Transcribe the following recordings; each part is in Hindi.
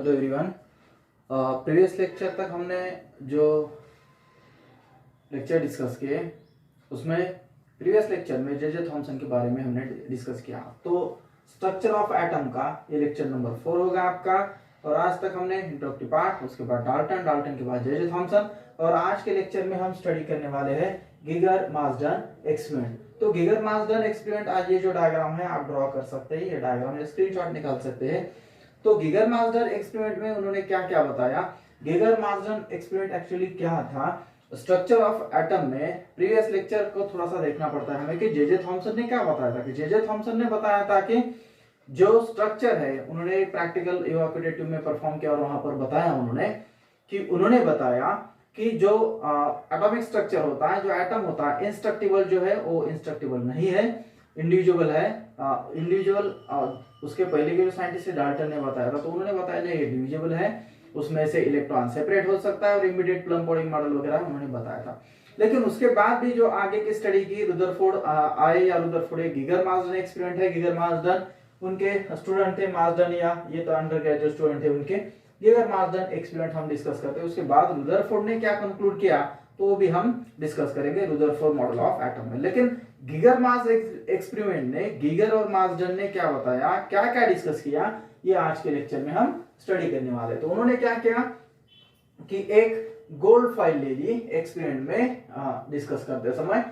Hello everyone. प्रीवियस लेक्चर तक हमने जो लेक्चर डिस्कस किए उसमें प्रीवियस लेक्चर में जे थॉमसन के बारे में हमने डिस्कस किया। तो स्ट्रक्चर ऑफ एटम का ये लेक्चर नंबर 4 होगा आपका। और आज तक हमने इंट्रोडक्टरी पार्ट, उसके बाद डाल्टन के बाद जे थॉमसन, और आज के लेक्चर में हम स्टडी करने वाले हैं गीगर मार्सडन एक्सपेरिमेंट। तो गीगर मार्सडन एक्सपेरिमेंट, आज ये जो डायग्राम है आप ड्रॉ कर सकते हैं, ये डायग्राम स्क्रीनशॉट निकाल सकते हैं। तो गीगर मार्सडन एक्सपेरिमेंट में उन्होंने क्या क्या बताया। गीगर मार्सडन एक्सपेरिमेंट एक्चुअली क्या था, स्ट्रक्चर ऑफ एटम में प्रीवियस लेक्चर को थोड़ा सा देखना पड़ता है हमें कि जे थॉमसन ने क्या बताया था। कि जे थॉमसन ने बताया था कि जो स्ट्रक्चर है, उन्होंने प्रैक्टिकल इवापोरेटिव में परफॉर्म किया और वहां पर बताया उन्होंने बताया कि जो एटॉमिक स्ट्रक्चर होता है, जो एटम होता है, इंस्ट्रक्टिबल जो है वो इंस्ट्रक्टिबल नहीं है, इंडिविजुअल है। इंडिविजुअल उसके पहले के जो साइंटिस्ट डाल्टन ने बताया था, तो उन्होंने बताया नहीं, डिविजिबल है, उसमें से इलेक्ट्रॉन सेपरेट हो सकता है, और इमीडिएट प्लम पॉडिंग मॉडल वगैरह उन्होंने बताया था। लेकिन उसके बाद भी जो आगे की स्टडी की, रुदरफोर्ड आए या रुदरफोर्ड, गीगर मार्सडन एक्सपेरिमेंट है। गीगर मार्सडन उनके स्टूडेंट थे, मार्सडन या ये तो अंडर ग्रेजुएट स्टूडेंट थे उनके। गीगर मार्सडन एक्सपेरिमेंट हम डिस्कस करते हैं। उसके बाद रुदरफोर्ड ने क्या कंक्लूड किया तो वो भी हम डिस्कस करेंगे रुदरफोर्ड मॉडल ऑफ एटम में। लेकिन गीगर मार्सडन एक्सपेरिमेंट ने, गीगर और मार्सडन ने क्या बताया, क्या क्या डिस्कस किया, ये आज के लेक्चर में हम स्टडी करने वाले। तो उन्होंने क्या किया कि एक गोल्ड फाइल ले ली एक्सपेरिमेंट में डिस्कस करते समय।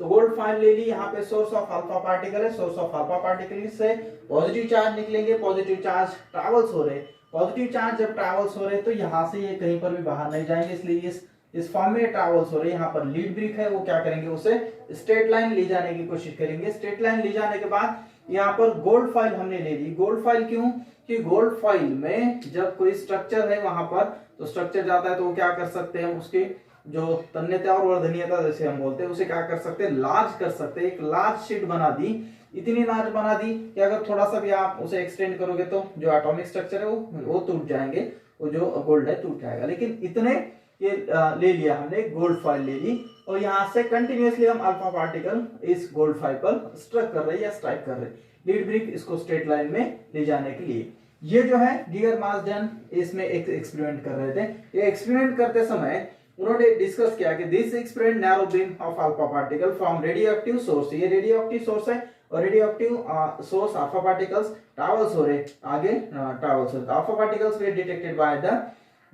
तो गोल्ड फाइल ले ली, यहाँ पे सोर्स ऑफ अल्फा पार्टिकल है, सोर्स ऑफ अल्फा पार्टिकल से पॉजिटिव चार्ज निकलेंगे, पॉजिटिव चार्ज ट्रैवल्स हो रहे, पॉजिटिव चार्ज जब ट्रैवल्स हो रहे तो यहाँ से ये कहीं पर भी बाहर नहीं जाएंगे, इसलिए इस फॉर्म में ट्रैवल्स हो रहे। यहाँ पर लीड ब्रिक है, वो क्या करेंगे, उसे स्ट्रेट लाइन ले जाने की कोशिश करेंगे। स्ट्रेट लाइन ले जाने के बाद यहाँ पर गोल्ड फाइल हमने ले ली। गोल्ड फाइल क्यों, कि गोल्ड फाइल में जब कोई स्ट्रक्चर है वहां पर, तो स्ट्रक्चर जाता है तो वो क्या कर सकते हैं, उसकी जो तन्यता और वर्धनीयता जैसे हम बोलते हैं, उसे क्या कर सकते हैं, लार्ज कर सकते हैं। एक लार्ज शीट बना दी, इतनी लार्ज बना दी कि अगर थोड़ा सा भी आप उसे एक्सटेंड करोगे तो जो एटॉमिक स्ट्रक्चर है वो टूट जाएंगे, वो जो गोल्ड है टूट जाएगा। लेकिन इतने ये ले लिया हमने, गोल्ड फाइल ले ली, और यहाँ से कंटिन्यूअसली हम अल्फा पार्टिकल इस गोल्ड फाइल पर स्ट्रक कर रहे हैं या स्ट्राइक कर रहे हैं, लीड ब्रिक इसको स्ट्रेट लाइन में ले जाने के लिए। ये जो है गीगर मार्सडन इसमें एक एक्सपेरिमेंट कर रहे थे। ये एक्सपेरिमेंट करते समय उन्होंने डिस्कस किया कि this experiment narrow beam of alpha particle from radioactive source. ये रेडियोएक्टिव सोर्स है और radioactive source alpha particles travels हो रहे, आगे ट्रैवल्स हो रहे। Alpha particles way detected by the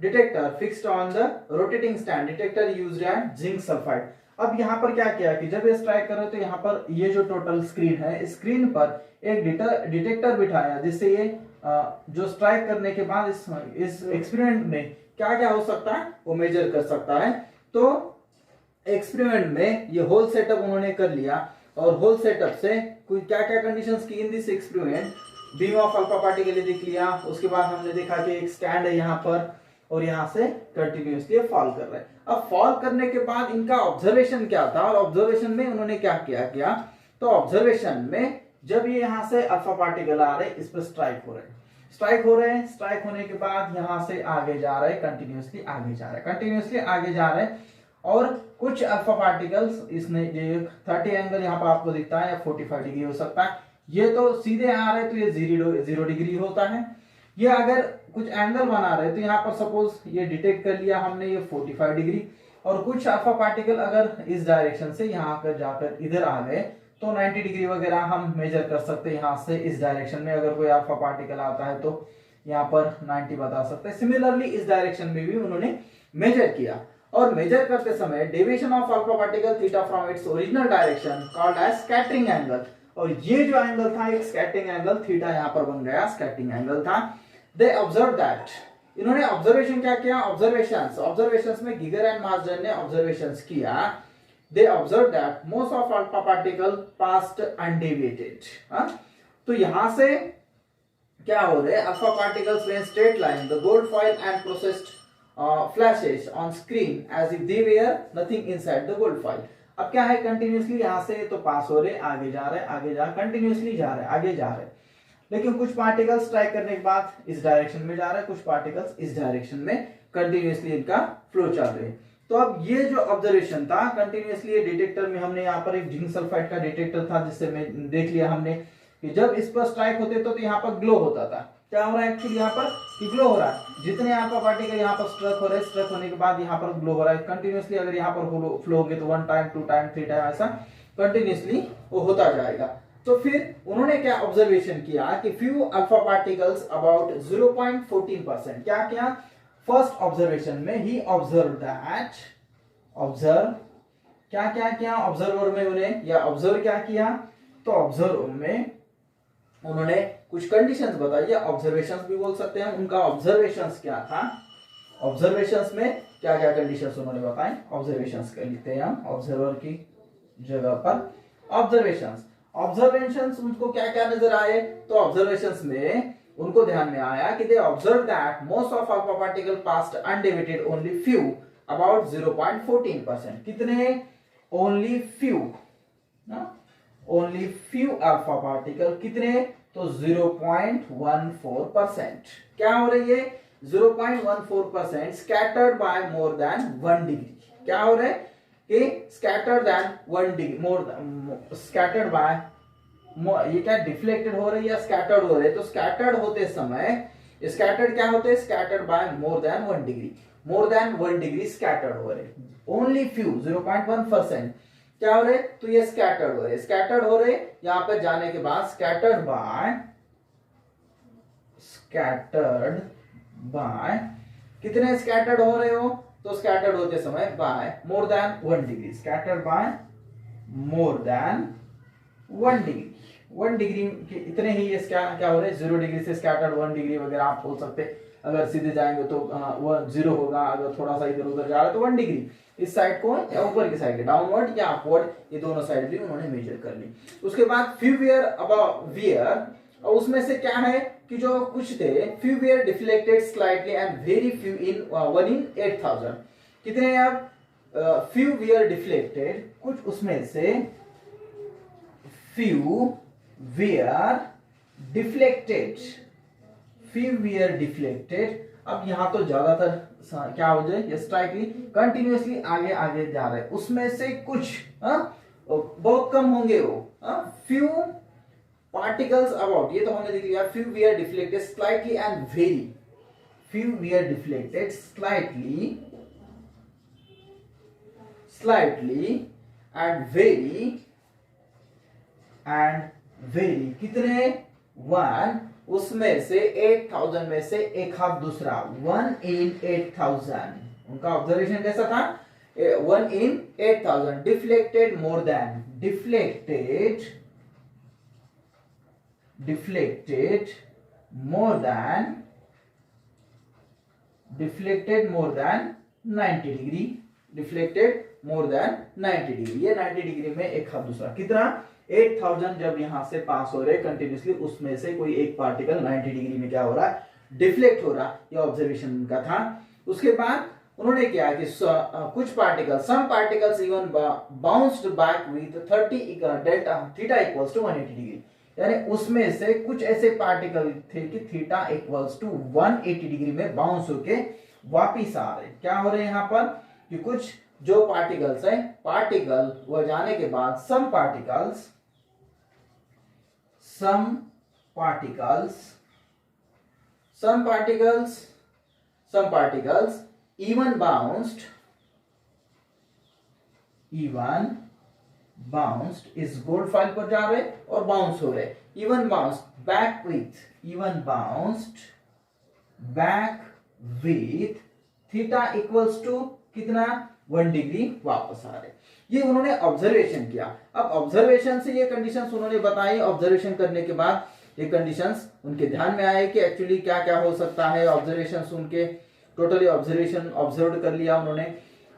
detector fixed on the rotating stand. Detector used eight zinc sulphide. अब यहाँ पर क्या किया कि जब ये स्ट्राइक कर रहे तो यहाँ पर ये जो टोटल स्क्रीन है, स्क्रीन पर एक डिटेक्टर बिठाया, जिससे ये जो स्ट्राइक करने के बाद इस एक्सपेरिमेंट में क्या क्या हो सकता है वो मेजर कर सकता है। तो एक्सपेरिमेंट में ये होल सेटअप उन्होंने कर लिया, और होल सेटअप से कोई क्या क्या कंडीशंस की in this experiment. Beam of alpha particle देख लिया, उसके बाद हमने देखा कि एक स्टैंड है यहाँ पर, और यहाँ से कंटिन्यूअसली फॉल कर रहा है। अब फॉल करने के बाद इनका ऑब्जर्वेशन क्या था, और ऑब्जर्वेशन में उन्होंने क्या किया तो ऑब्जर्वेशन में जब ये यहाँ से अल्फा पार्टिकल आ रहे, इस पर स्ट्राइक हो रहे हैं, स्ट्राइक होने के बाद यहाँ से आगे जा रहे, कंटिन्यूअसली आगे जा रहे, और कुछ अल्फा पार्टिकल्स, इसने ये 30 एंगल यहाँ पर आपको दिखता है, या 45 डिग्री हो सकता है, ये तो सीधे आ रहे तो ये 0 डिग्री होता है। ये अगर कुछ एंगल बना रहे तो यहाँ पर सपोज ये डिटेक्ट कर लिया हमने, ये 45 डिग्री, और कुछ अल्फा पार्टिकल अगर इस डायरेक्शन से यहाँ पर जाकर इधर आ गए तो 90 डिग्री वगैरह हम मेजर कर सकते हैं। यहाँ से इस डायरेक्शन में अगर कोई अल्फा पार्टिकल आता है तो यहाँ पर 90 बता सकते हैं। सिमिलरली इस डायरेक्शन में भी उन्होंने मेजर किया, और मेजर करते समय deviation of alpha particle theta from its original direction called as scattering angle. और ये जो एंगल था एक स्कैटरिंग एंगल, थीटा यहाँ पर बन गया, स्कैटरिंग एंगल था। दे ऑब्जर्व दैट, इन्होंने ऑब्जर्वेशन क्या किया, ऑब्जर्वेशंस में गीगर एंड मार्सडन ने ऑब्जर्वेशंस किया। They observed that most of alpha particle passed undeviated. तो यहां से क्या हो रहे, alpha particles way straight line the gold foil and processed flashes on screen as if they were nothing inside the gold foil. अब क्या है, कंटिन्यूअसली यहां से तो पास हो रहे, आगे जा रहे, कंटिन्यूअसली जा रहे, आगे जा रहे, लेकिन कुछ पार्टिकल्स स्ट्राइक करने के बाद इस डायरेक्शन में जा रहे, कुछ पार्टिकल्स इस डायरेक्शन में, कंटिन्यूअसली इनका फ्लो चल रहे। तो अब ये जो ऑब्जर्वेशन था कंटिन्यूअसली, डिटेक्टर में हमने यहाँ पर एक जिंक सल्फाइड का डिटेक्टर था, जिससे में देख लिया हमने कि जब इस पर स्ट्राइक होते तो यहाँ पर ग्लो होता था। क्या हो रहा है एक्चुअली यहाँ पर कि ग्लो हो रहा है। जितने आपका पार्टिकल यहाँ पर स्ट्रक हो रहे हैं, स्ट्रक होने के बाद यहाँ पर ग्लो हो रहा है कंटिन्यूअसली। अगर यहाँ पर फ्लो होंगे तो 1 टाइम 2 टाइम 3 टाइम ऐसा कंटिन्यूअसली वो होता जाएगा। तो फिर उन्होंने क्या ऑब्जर्वेशन किया कि फ्यू अल्फा पार्टिकल्स अबाउट 0.14%। क्या किया फर्स्ट ऑब्जर्वेशन में ही ऑब्जर्व क्या क्या किया ऑब्जर्वर में उन्हें या ऑब्जर्व क्या किया, तो ऑब्जर्व में उन्होंने कुछ कंडीशंस बताई या ऑब्जर्वेशंस भी बोल सकते हैं। उनका ऑब्जर्वेशंस क्या था, ऑब्जर्वेशंस में क्या क्या कंडीशंस उन्होंने बताई। ऑब्जर्वेशंस कर लेते हैं हम ऑब्जर्वर की जगह पर ऑब्जर्वेशंस उनको क्या क्या नजर आए, तो ऑब्जर्वेशंस में उनको ध्यान में आया कि they observe that most of alpha particle passed undeviated only few about 0.14%। कितने ओनली फ्यू अल्फा पार्टिकल कितने, तो 0.14%। क्या हो रही है 0.14% scattered by more than 1 degree. क्या हो रहा है कि scattered than 1 degree scattered by, ये क्या डिफ्लेक्टेड हो रही है या स्कैटर्ड हो रहे हैं, तो स्कैटर्ड होते समय स्कैटर्ड क्या होते हैं scattered by more than 1 degree scattered हो रहे। ओनली फ्यू 0.1% क्या हो रहे, तो ये स्कैटर्ड हो रहे यहां पर जाने के बाद स्कैटर्ड बाय कितने स्कैटर्ड हो रहे हो, तो स्कैटर्ड होते समय by more than 1 degree, scattered by more than 1 degree. 1 degree के इतने ही ये क्या हो रहे हैं 0 डिग्री से स्कैटर्ड 1 डिग्री वगैरह आप बोल सकते हैं। अगर सीधे जाएंगे तो वो 0 होगा, अगर थोड़ा सा इधर उधर जा रहा है तो 1 डिग्री। इस साइड को या ऊपर की साइड डाउनवर्ड या अपवर्ड, ये दोनों साइड भी उन्होंने मेजर कर ली। उसके बाद फ्यू वियर अबाउट वियर, और उसमें से क्या है कि जो कुछ थे few wear deflected slightly and very few in 1 in 8000। कितने आप फ्यू वियर डिफ्लेक्टेड, कुछ उसमें से फ्यू वियर डिफ्लेक्टेड। अब यहां तो ज्यादातर क्या हो जाए स्ट्राइकली कंटिन्यूअसली आगे आगे जा रहे, उसमें से कुछ बहुत कम होंगे वो फ्यू पार्टिकल्स अबाउट, ये तो हमने देख लिया। Few wear deflected slightly and very, few wear deflected slightly and very कितने 1, उसमें से 8000 में से एक हाथ दूसरा 1 in 8000। उनका ऑब्जर्वेशन कैसा था 1 in 8000 डिफ्लेक्टेड मोर देन ये 90 डिग्री में एक हाथ दूसरा कितना 8000 जब यहां से पास हो रहे कंटिन्यूसली, उसमें से कोई एक पार्टिकल 90 डिग्री में क्या हो रहा है डिफ्लेक्ट हो रहा, ये ऑब्जर्वेशन उनका था। उसके बाद उन्होंने क्या कि कुछ particle some particles even bounced back with 30 delta theta equals to 180 degree. यानी उसमें से कुछ ऐसे पार्टिकल थे कि थीटा इक्वल्स टू 180 डिग्री में बाउंस होके वापिस आ रहे। क्या हो रहे यहाँ पर कि कुछ जो पार्टिकल्स है, पार्टिकल वह जाने के बाद सम पार्टिकल्स even bounced इस गोल्ड फाइल पर जा रहे और बाउंस हो रहे, even bounced back with theta equals to कितना 1 डिग्री वापस आ रहे। ये उन्होंने ऑब्जर्वेशन किया। अब ऑब्जर्वेशन से ये कंडीशंस उन्होंने बताई, ऑब्जर्वेशन करने के बाद ये कंडीशंस उनके ध्यान में आए कि एक्चुअली क्या क्या हो सकता है। ऑब्जर्वेशंस उनके टोटली ऑब्जर्व कर लिया उन्होंने।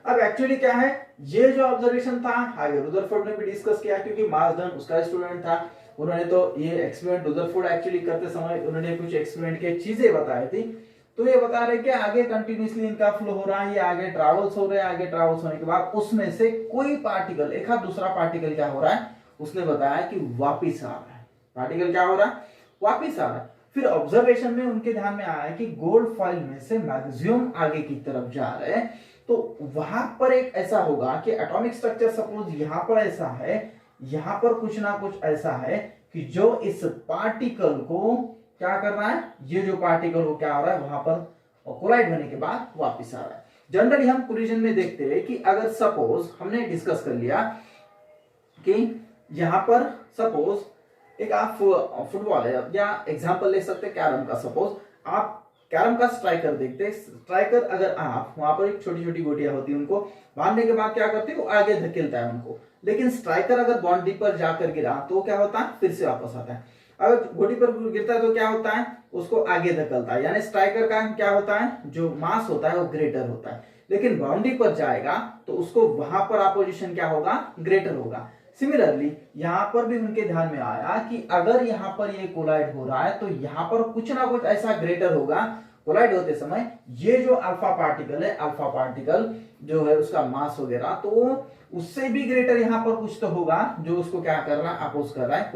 अब एक्चुअली क्या है ये जो ऑब्जर्वेशन था आगे रुदरफोर्ड ने भी डिस्कस किया, क्योंकि मार्सडन उसका स्टूडेंट था। उन्होंने तो ये एक्सपेरिमेंट रुदरफोर्ड एक्चुअली करते समय उन्होंने कुछ एक्सपेरिमेंट के चीजें बताई थी। तो ये बता रहे कि आगे कंटिन्यूसली इनका फ्लो हो रहा है, ये आगे ट्रैवल्स हो रहे हैं। आगे ट्रैवल्स होने के बाद उसमें से कोई पार्टिकल, एक आध दूसरा पार्टिकल क्या हो रहा है, उसने बताया कि वापिस आ रहा है। पार्टिकल क्या हो रहा है, वापिस आ रहा है। फिर ऑब्जर्वेशन में उनके ध्यान में आया कि गोल्ड फॉइल में से मैक्सिमम आगे की तरफ जा रहे हैं, तो वहां पर एक ऐसा होगा कि एटॉमिक स्ट्रक्चर सपोज यहां पर ऐसा है, यहां पर कुछ ना कुछ ऐसा है कि जो इस पार्टिकल को क्या कर रहा है, ये जो पार्टिकल को क्या हो रहा है वहां पर कोलाइड होने के बाद वापस आ रहा है। जनरली हम कोलिजन में देखते हैं कि अगर सपोज हमने डिस्कस कर लिया कि यहां पर सपोज एक आप फुटबॉल है या एग्जांपल ले सकते हैं कैरम का। सपोज आप कैरम का स्ट्राइकर देखते हैं, स्ट्राइकर अगर आप वहां पर एक छोटी छोटी गोटियां होती है उनको बांधने के बाद क्या करते हैं वो आगे धकेलता है उनको, लेकिन स्ट्राइकर अगर बाउंड्री पर जाकर गिरा तो क्या होता है फिर से वापस आता है। अगर गोटी पर गिरता है तो क्या होता है उसको आगे धकेलता है, यानी स्ट्राइकर का क्या होता है जो मास होता है वो ग्रेटर होता है, लेकिन बाउंड्री पर जाएगा तो उसको वहां पर अपोजिशन क्या होगा ग्रेटर होगा। सिमिलरली यहां पर भी उनके ध्यान में आया कि अगर यहां पर ये कोलाइड हो रहा है तो यहां पर कुछ ना कुछ ऐसा ग्रेटर होगा कोलाइड होते समय। ये जो अल्फा पार्टिकल है, अल्फा पार्टिकल जो है उसका मास वगैरह तो उससे भी ग्रेटर यहां पर कुछ तो होगा जो उसको क्या कर रहा है अपोज कर रहा है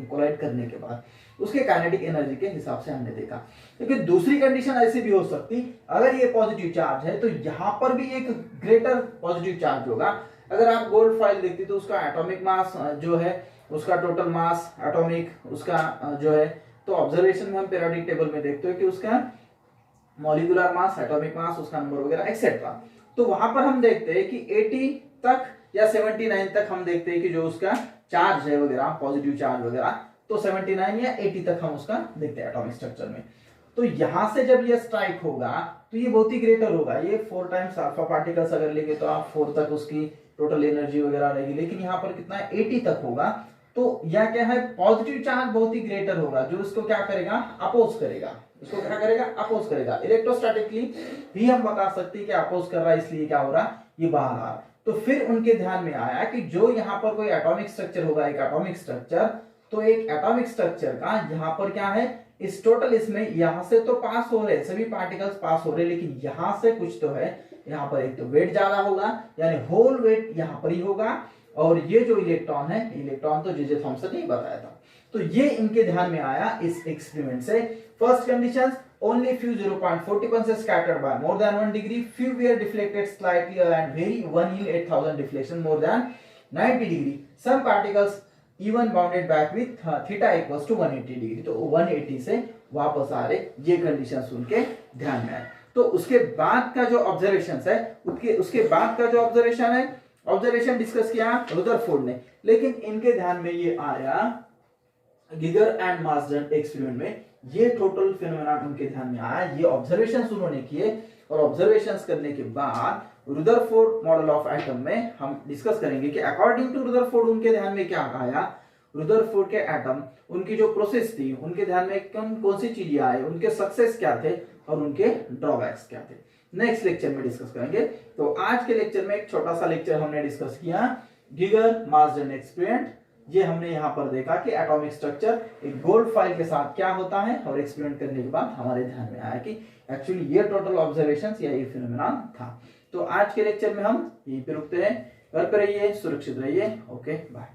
कोलाइड करने के बाद, उसके काइनेटिक एनर्जी के हिसाब से हमने देखा। लेकिन दूसरी कंडीशन ऐसी भी हो सकती, अगर ये पॉजिटिव चार्ज है तो यहां पर भी एक ग्रेटर पॉजिटिव चार्ज होगा। अगर आप गोल्ड फाइल देखते तो उसका एटॉमिक मास जो है उसका टोटल मास एटॉमिक उसका जो है, तो ऑब्जर्वेशन में हम पीरियोडिक टेबल में देखते हैं कि उसका मॉलिक्यूलर मास, एटॉमिक मास, उसका नंबर वगैरह एक्सेट्रा, तो वहां पर हम देखते हैं कि 80 तक या 79 तक हम देखते हैं कि जो उसका चार्ज है वगैरह पॉजिटिव चार्ज वगैरह, तो 79 या 80 तक हम उसका देखते हैं एटॉमिक स्ट्रक्चर में। तो यहां से जब ये स्ट्राइक होगा तो ये बहुत ही ग्रेटर होगा, ये 4 टाइम्स अल्फा पार्टिकल्स अगर लेंगे तो आप 4 तक उसकी टोटल एनर्जी वगैरह रहेगी, लेकिन यहाँ पर कितना है 80 तक होगा। तो यह क्या है पॉजिटिव चार्ज बहुत ही ग्रेटर होगा जो इसको क्या करेगा अपोज करेगा, इसको क्या करेगा अपोज करेगा। इलेक्ट्रोस्टैटिकली भी हम बता सकते हैं कि अपोज कर रहा है, इसलिए क्या हो रहा ये बाहर आ रहा। तो फिर उनके ध्यान में आया कि जो यहाँ पर कोई एटॉमिक स्ट्रक्चर होगा, एक एटॉमिक स्ट्रक्चर, तो एक एटॉमिक स्ट्रक्चर का यहाँ पर क्या है इस टोटल इसमें यहां से तो पास हो रहे सभी पार्टिकल्स पास हो रहे, लेकिन यहां से कुछ तो है, यहाँ पर एक तो वेट ज्यादा होगा यानी होल वेट यहाँ पर ही होगा, और ये जो इलेक्ट्रॉन है, इलेक्ट्रॉन तो जे थॉमसन ने बताया था। तो ये इनके ध्यान में आया इस एक्सपेरिमेंट से। First condition only few 0.40% scattered by more than 1 degree, few were deflected slightly and very one yield 8000 deflection more than 90 degree, some particles even bounded back with theta equals to 180 degree, तो 180 से वापस आ रहे, ये कंडीशंस उनके ध्यान में आए। तो उसके बाद का जो ऑब्जर्वेशन है उसके बाद का जो ऑब्जर्वेशन है, ऑब्जर्वेशन डिस्कस किया रुदरफोर्ड ने, लेकिन इनके ध्यान में ये आया गिगर एंड मार्सडन एक्सपेरिमेंट में, ये टोटल फिनोमेना उनके ध्यान में आया, ये ऑब्जर्वेशंस उन्होंने किए, और ऑब्जर्वेशंस करने के बाद रुदरफोर्ड मॉडल ऑफ एटम में हम डिस्कस करेंगे कि अकॉर्डिंग टू रुदरफोर्ड उनके ध्यान में क्या आया, रुदरफोर्ड के एटम उनकी जो प्रोसेस थी उनके ध्यान में कौन सी चीजें आए, उनके सक्सेस क्या थे और उनके ड्रॉबैक्स क्या थे, नेक्स्ट लेक्चर में डिस्कस करेंगे। तो आज के लेक्चर में एक छोटा सा लेक्चर हमने डिस्कस किया गिगर मार्सडन एक्सपेरिमेंट, ये हमने यहाँ पर देखा कि एटॉमिक स्ट्रक्चर एक गोल्ड फाइल के साथ क्या होता है, और एक्सपेरिमेंट करने के बाद हमारे ध्यान में आया कि एक्चुअली ये टोटल ऑब्जर्वेशंस या ये फिनोमेना था। तो आज के लेक्चर में हम यहीं पे रुकते हैं, घर पे रहिए, सुरक्षित रहिए, ओके बाय।